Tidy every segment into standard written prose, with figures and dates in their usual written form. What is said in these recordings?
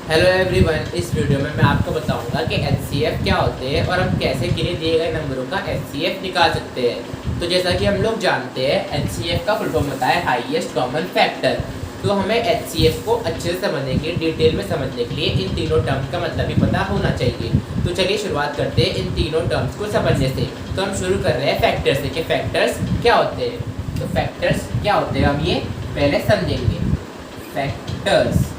Hello everyone, इस video में मैं आपको बताऊंगा कि एचसीएफ क्या होते हैं और हम कैसे किन्हीं दिए गए नंबरों का एचसीएफ निकाल सकते हैं। तो जैसा कि हम लोग जानते हैं, एचसीएफ का फुल फॉर्म होता है हाईएस्ट कॉमन फैक्टर। तो हमें एचसीएफ को अच्छे से समझने के लिए, डिटेल में समझने के लिए इन तीनों टर्म्स का मतलब भी पता होना चाहिए। तो चलिए शुरुआत करते हैं इन तीनों टर्म्स को समझने से। तो हम शुरू कर रहे हैं फैक्टर्स से कि फैक्टर्स क्या होते हैं। तो फैक्टर्स क्या होते हैं हम ये पहले समझेंगे। फैक्टर्स,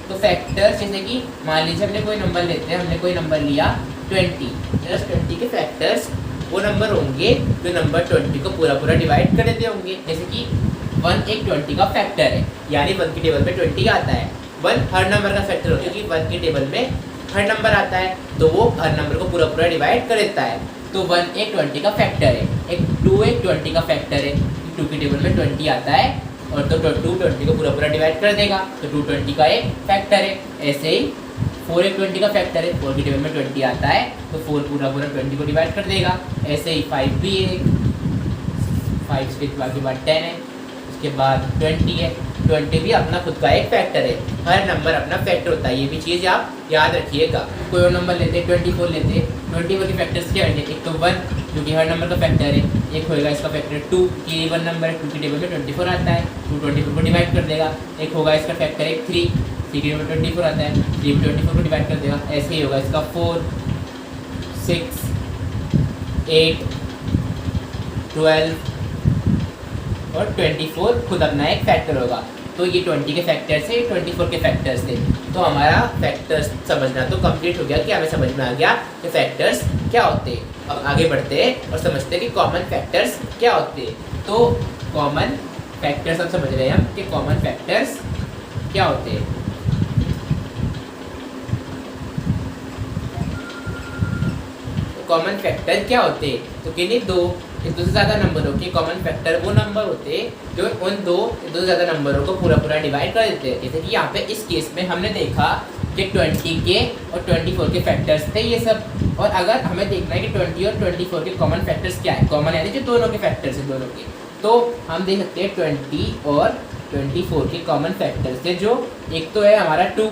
तो फैक्टर्स जैसे कि मान लीजिए हमने कोई नंबर लेते हैं, हमने कोई नंबर लिया 20, प्लस 20 के फैक्टर्स वो नंबर होंगे जो नंबर 20 को पूरा डिवाइड कर देते होंगे। जैसे कि 1 एक 20 का फैक्टर है, यानी 1 की टेबल में 20 आता है। 1 हर नंबर का फैक्टर होता है क्योंकि 1 की टेबल में हर नंबर आता है, तो वो हर नंबर को पूरा डिवाइड कर देता है। तो 1 एक 20 का फैक्टर है। एक 2 एक 20 का फैक्टर है, 2 की टेबल में 20 आता है और तो 2 20 को पूरा डिवाइड कर देगा, तो 2 20 का एक फैक्टर है। ऐसे ही 4 एक 20 का फैक्टर है, 4 की टेबल में 20 आता है तो 4 पूरा 20 को डिवाइड कर देगा। ऐसे ही 5 भी है, 5 के बाद 10 है, उसके बाद 20 है। 20 भी अपना खुद का एक फैक्टर है, हर नंबर अपना फैक्टर होता है, ये भी चीज़ आप याद रखिएगा। कोई और नंबर लेते हैं 24 लेते हैं, 24 के फैक्टर्स क्या होंगे? एक तो 1 जो कि हर नंबर का फैक्टर है, एक होगा इसका फैक्टर 2 कि 1 नंबर है, 2 की टेबल में 24 आता है, 2 24 को डिवाइड कर देगा। एक होगा इसका फैक्टर एक 3 की टेबल में 24 आता है, 3 24 को डिवाइड कर देगा। ऐसे ही होगा इसका 4 6 8 12 और 24 खुद अपना एक फैक्टर होगा। तो ये 20 के फैक्टर से 24 के फैक्टर से, तो हमारा फैक्टर्स समझना तो कंप्लीट हो गया कि हमें समझ में आ गया कि फैक्टर्स क्या होते हैं। अब आगे बढ़ते हैं और समझते हैं कि कॉमन फैक्टर्स क्या होते हैं। तो कॉमन फैक्टर्स हम समझ रहे हैं हम कि कॉमन फैक्टर्स क्या होते हैं। कॉमन फैक्टर क्या होते हैं? तो किन्हीं एक दो से ज़्यादा नंबरों के कॉमन फैक्टर वो नंबर होते हैं जो उन दो से ज़्यादा नंबरों को पूरा डिवाइड कर देते हैं। जैसे कि यहाँ पे इस केस में हमने देखा कि 20 के और 24 के फैक्टर्स थे ये सब। और अगर हमें देखना है कि 20 और 24 के कॉमन फैक्टर्स क्या है, कॉमन यानी जो दोनों के फैक्टर्स हैं दोनों के, तो हम देख सकते हैं 20 और 24 के कॉमन फैक्टर्स थे। जो एक तो है हमारा 2,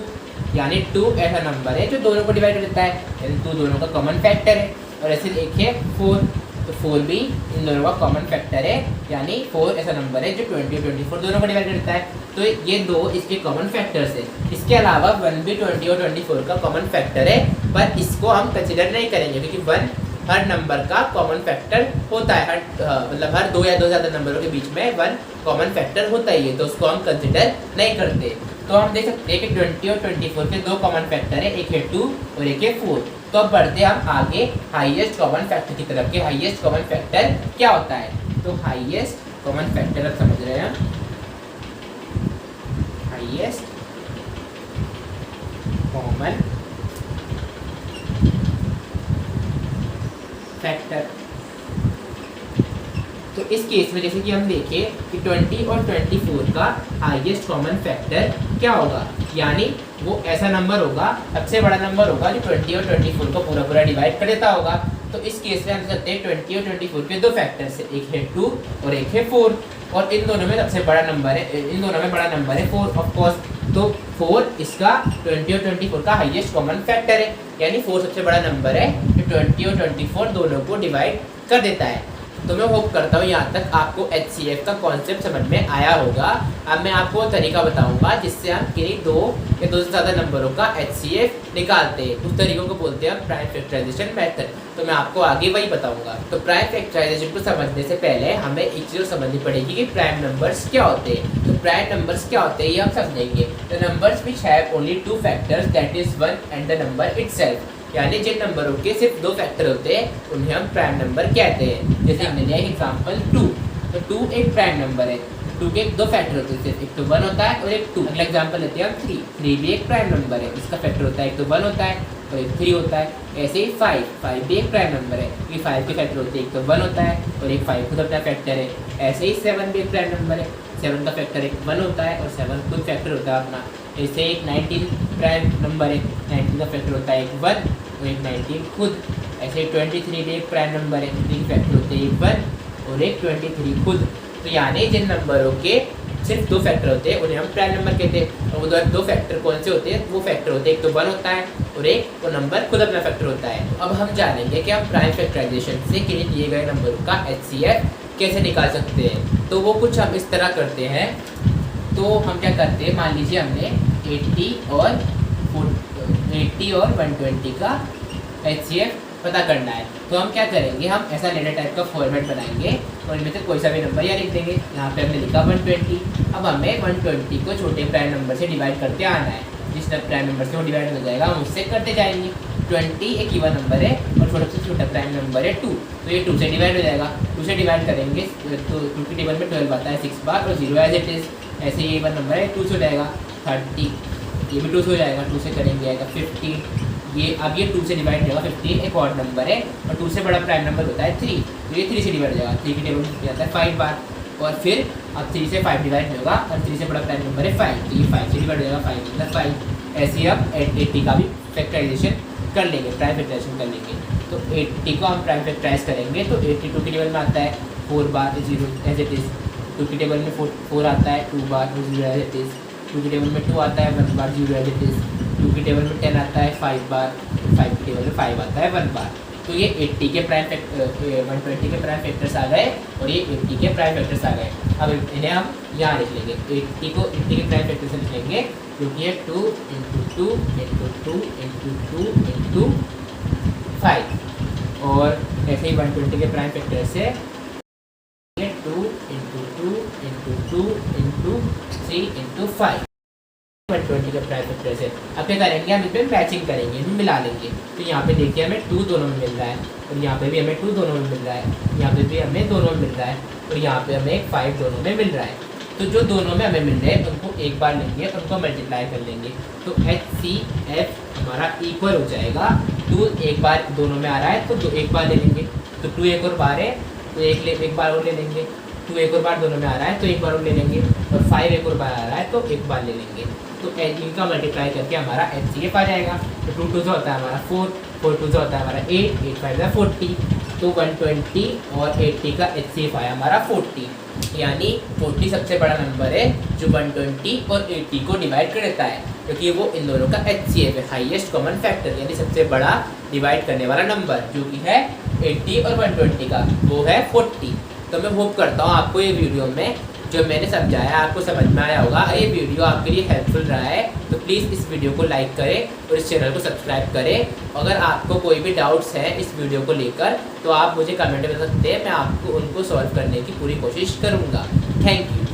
यानी 2 ऐसा नंबर है जो दोनों को डिवाइड कर देता है, यानी 2 दोनों का कॉमन फैक्टर है। और ऐसे एक है 4, तो 4 भी इन दोनों का कॉमन फैक्टर है, यानी 4 ऐसा नंबर है जो 20 और 24 दोनों को डिवाइड करता है। तो ये दो इसके कॉमन फैक्टर्स है। इसके अलावा 1 भी 20 और 24 का कॉमन फैक्टर है, पर इसको हम कंसिडर नहीं करेंगे क्योंकि 1 हर नंबर का कॉमन फैक्टर होता है। मतलब हर 2 या 2 ज़्यादा नंबरों के बीच में 1 कॉमन फैक्टर होता ही है, तो उसको हम कंसिडर नहीं करते। तो हम देख सकते हैं कि 20 और 24 के 2 कॉमन फैक्टर है, एक है 2 और एक है 4। तो अब बढ़ते हम आगे हाईएस्ट कॉमन फैक्टर की तरफ। के हाईएस्ट कॉमन फैक्टर क्या होता है? तो हाईएस्ट कॉमन फैक्टर अब समझ रहे हैं। हाईएस्ट कॉमन फैक्टर, तो इस केस में जैसे कि हम देखें कि 20 और 24 का हाईएस्ट कॉमन फैक्टर क्या होगा, यानी वो ऐसा नंबर होगा, सबसे बड़ा नंबर होगा जो 20 और 24 को पूरा डिवाइड कर देता होगा। तो इस केस में हम सकते हैं 20 और 24 के 2 फैक्टर्स है, एक है 2 और एक है 4, और इन दोनों में सबसे बड़ा नंबर है, इन दोनों में बड़ा नंबर है 4 ऑफ कोर्स। तो 4 इसका 20 और 24 का हाईएस्ट कॉमन फैक्टर है, यानी 4 सबसे बड़ा नंबर है जो 20 और 24 दोनों को डिवाइड कर देता है। तो मैं होप करता हूँ यहाँ तक आपको एचसीएफ का कॉन्सेप्ट समझ में आया होगा। अब मैं आपको तरीका बताऊंगा जिससे हम किन्हीं 2 या 2 से ज़्यादा नंबरों का एचसीएफ निकालते हैं। उस तरीकों को बोलते हैं प्राइम फैक्टराइजेशन मेथड। तो मैं आपको आगे वही बताऊंगा। तो प्राइम फैक्टराइजेशन को समझने से पहले हमें एक चीज़ समझनी पड़ेगी कि प्राइम नंबर्स क्या होते हैं। तो प्राइम नंबर्स क्या होते हैं ये हम समझेंगे। The numbers which have only 2 factors, that is 1 and the number itself, यानी जिन नंबरों के सिर्फ 2 फैक्टर होते हैं उन्हें हम प्राइम नंबर कहते हैं। जैसे हमने लिया एग्जांपल 2, तो 2 एक प्राइम नंबर है, 2 के 2 फैक्टर होते हैं, सिर्फ एक तो 1 होता है और एक 2। अगला एग्जांपल लेते हैं हम 3, 3 भी एक प्राइम नंबर है, इसका फैक्टर होता है एक तो 1 होता है और एक 3 होता है। ऐसे ही 5, 5 भी एक प्राइम नंबर है क्योंकि 5 के फैक्टर होते हैं एक तो 1 होता है और एक 5 खुद अपना फैक्टर है। ऐसे ही 7 भी एक प्राइम नंबर है, 7 का फैक्टर एक 1 होता है और 7 खुद फैक्टर होता है अपना। ऐसे एक 19 प्राइम नंबर है, 19 का फैक्टर होता है एक 1 और एक 19 खुद। ऐसे 23 भी एक प्राइम नंबर है, 3 फैक्टर होते हैं एक 1 और एक 23 खुद। तो यानी जिन नंबरों के सिर्फ 2 फैक्टर होते हैं उन्हें हम प्राइम नंबर कहते हैं। और वो दो फैक्टर कौन से होते हैं? वो फैक्टर होते हैं, एक तो 1 होता है और एक वो नंबर खुद अपना फैक्टर होता है। तो अब हम जानेंगे कि हम प्राइम फैक्टराइजेशन से किन्हीं दिए गए नंबर का HCF कैसे निकाल सकते हैं। तो वो कुछ हम इस तरह करते हैं। तो हम क्या करते हैं, मान लीजिए हमने 80 और 120 का HCF पता करना है। तो हम क्या करेंगे, हम ऐसा लेटर टाइप का फॉर्मेट बनाएंगे और इनमें से कोई सा भी नंबर या लिख देंगे। यहाँ पे हमने लिखा 120। अब हमें 120 को छोटे प्राइम नंबर से डिवाइड करते आना है। जिस प्राइम नंबर से वो डिवाइड हो जाएगा हम उससे करते जाएंगे। 20 एक इवन नंबर है और छोटा से छोटा प्राइम नंबर है 2, तो ये 2 से डिवाइड हो जाएगा। 2 से डिवाइड करेंगे तो 2 की टेबल में 12 आता है 6 बार और 0 एज इट इज़। ऐसे ये इवन नंबर है 2 से हो जाएगा 30, ये भी 2 से हो जाएगा। 2 से करेंगे आएगा 15। ये अब ये 2 से डिवाइड हो जाएगा 15, एक और नंबर है और 2 से बड़ा प्राइम नंबर होता है 3, तो ये 3 से डिवाइड हो जाएगा। 3 की टेबल में आता है 5 बार और फिर अब 3 से 5 डिवाइड होगा और 3 से बड़ा प्राइम नंबर है 5, तो ये 5 से डिवाइड हो जाएगा 5 मतलब 5। ऐसे ही अब 80 का भी फैक्टराइजेशन कर लेंगे, प्राइम फैक्टराइजेशन कर लेंगे। तो 80 को हम प्राइम फैक्टराइज करेंगे तो 82 की टेबल में आता है 4 बार 0 एज इट इज़। 2 की टेबल में 4 आता है 2 बार 0 एज इट इज़। 2 की टेबल में 2 आता है 1 बार 0 एज इट इज़। 2 की टेबल में 10 आता है 5 बार, 5 की टेबल में 5 आता है 1 बार। तो ये 80 के प्राइम 120 के प्राइम फैक्टर्स आ गए और ये 80 के प्राइम फैक्टर्स आ गए। अब इन्हें हम यहाँ लिख लेंगे। 80 को 80 के प्राइम फैक्टर से लिख लेंगे जो कि है 2 × 2 × 2 × 2 × 5 और ऐसे ही 120 के प्राइम फैक्टर से 2 × 2 × 2 × 3 × 5 120 का प्राइम फैक्टर से। अब क्या करेंगे, हम इसमें मैचिंग करेंगे, हम मिला लेंगे। तो यहाँ पे देखिए हमें 2 दोनों में मिल रहा है और यहाँ पे भी हमें 2 दोनों में मिल रहा है, यहाँ पे भी हमें दोनों में मिल रहा है और यहाँ पे हमें 5 दोनों में मिल रहा है। तो जो दोनों में हमें मिल रहे हैं उनको एक बार लेंगे और उनको मल्टीप्लाई कर लेंगे। तो HCF हमारा इक्वल हो जाएगा 2 एक बार दोनों में आ रहा है तो 2 एक बार ले लेंगे। तो 2 एक और बार है तो एक बार और ले लेंगे। 2 एक और बार दोनों में आ रहा है तो एक बार और ले लेंगे और 5 एक और बार आ रहा है तो एक बार ले लेंगे। तो इनका मल्टीप्लाई करके हमारा HCF आ जाएगा। तो 2 2 होता है हमारा 4, 4 2 होता है हमारा 8, 8 5 40। तो 120 और 80 का HCF आया हमारा 40, यानी 40 सबसे बड़ा नंबर है जो 120 और 80 को डिवाइड कर देता है, क्योंकि वो इन दोनों का HCF है, हाईएस्ट कॉमन फैक्टर, यानी सबसे बड़ा डिवाइड करने वाला नंबर जो कि है 80 और 120 का, वो है 40। तो मैं होप करता हूँ आपको ये वीडियो में जो मैंने समझाया आपको समझ में आया होगा। ये वीडियो आपके लिए हेल्पफुल रहा है तो प्लीज़ इस वीडियो को लाइक करें और इस चैनल को सब्सक्राइब करें। अगर आपको कोई भी डाउट्स हैं इस वीडियो को लेकर तो आप मुझे कमेंट में बता सकते हैं, मैं आपको उनको सॉल्व करने की पूरी कोशिश करूँगा। Thank you.